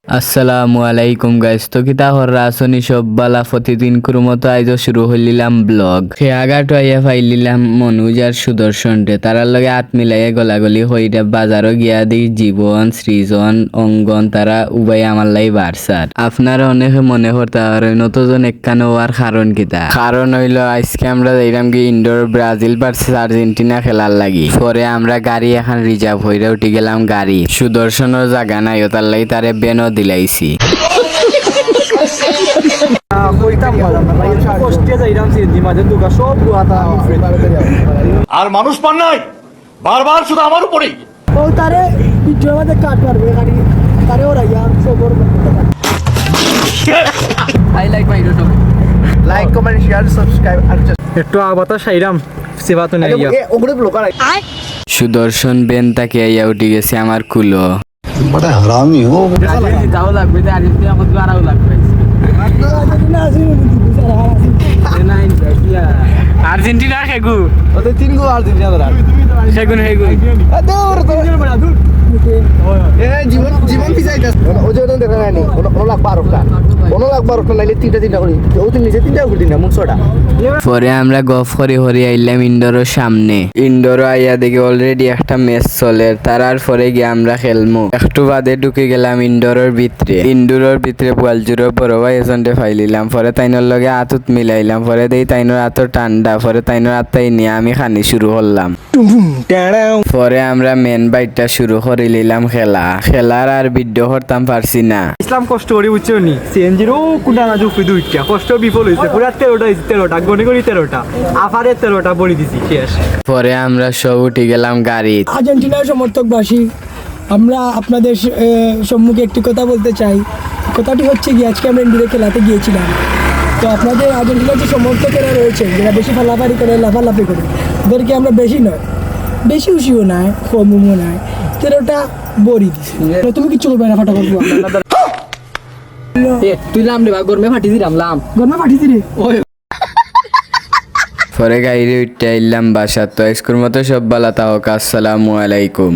আসসালামু আলাইকুম গাইস, তো কিতা হররা আসনি সব বালা প্রতিদিন মতো আইজও শুরু হইলিলাম ব্লগ। সে আগাটো আইয়া ফাইলিলাম মনুজ আর সুদর্শন রে, তারার লগে হাত মিলাইয়া গলাগলি হইরা বাজারও গিয়া দি জীবন সৃজন অঙ্গন তারা উবাই আমার লাই বারসার। আপনারা অনেকে মনে করতে পারেন নতুন একখানে হওয়ার কারণ কিতা। কারণ হইল আজকে আমরা যাইলাম কি ইন্ডোর ব্রাজিল ভার্সেস আর্জেন্টিনা খেলার লাগি। পরে আমরা গাড়ি এখন রিজার্ভ হইরা উঠি গেলাম গাড়ি। সুদর্শনের জায়গা নাই ওটার লাগি তারে বেনও দিলাইছি। আর মানুষ পান নাই বারবার শুধু আমার উপরেই ও তারে ভিডিওর মধ্যে কাট মারবে গাড়ি তারে ওরা ইয়া সবর I like my YouTube. Like comment share subscribe আর একটু আবাতা সাইরাম সেবা তো নাই ওগুলো ব্লগার সুদর্শন বেন তাকে আইয়া উঠি গেছে আমার কুলো। বড় হারামি হো তাও লাগবে আর্জেন্টিনা কত আরও লাগবে। আর্জেন্টিনা খেগু ওদের তিন গো আর্জেন্টিনা ধরা সেগুন হেগু জীবন জীবন পিছাইতাছ ও যে দেখা নাই কোনো লাখ 12টা নাইলে তিনটা করি ও তো নিচে তিনটা করি না মুছড়া। পরে আমরা গফ করে হরি আইলাম ইন্ডোরের সামনে। ইন্ডোর আইয়া দেখি অলরেডি একটা ম্যাচ চলে, তারার পরে গিয়ে আমরা খেলমু। একটু বাদে ঢুকে গেলাম ইন্ডোরের ভিতরে পোয়ালজুরের বড় ভাই এজেন্টে ফাইলিলাম। পরে তাইনোর লগে আতুত মিলাইলাম। পরে দেই তাইনোর আত ঠান্ডা। পরে তাইনোর আত্মাই নিয়ে আমি খানি শুরু করলাম। পরে আমরা মেন বাইটটা শুরু করে নিলাম খেলার আর ভিডিও করতাম পারছি না। ইসলাম কষ্ট করি বুঝছো নি সিএনজির ও কুন্ডা না জুফি দুইটা কষ্ট বিফল হয়েছে পুরা 13টা গনি গনি 13টা আফারে 13টা বলি দিছি শেষ। পরে আমরা সব উঠে গেলাম গাড়ি। আর্জেন্টিনার সমর্থকবাসী, আমরা আপনাদের সম্মুখে একটি কথা বলতে চাই। কথাটি হচ্ছে কি, আজকে আমরা ইন্ডিয়া খেলাতে গিয়েছিলাম। তো আপনাদের আর্জেন্টিনার যে সমর্থকেরা রয়েছে যারা বেশি ফালাফারি করে লাফালাফি করে ওদেরকে আমরা বেশি নয় বেশি উশিও নাই কমও নাই 13টা বড়ি দিছি। তুমি কিচ্ছু করবে না, ফাটা করবো তুই লাম রে বা গরমে ফাটি দিলাম গরমে ফাটিছি রে। পরে গাড়ি উঠতে আইলাম বাসা। তো স্কুল মতো সব বালা তাও আসসালামু আলাইকুম।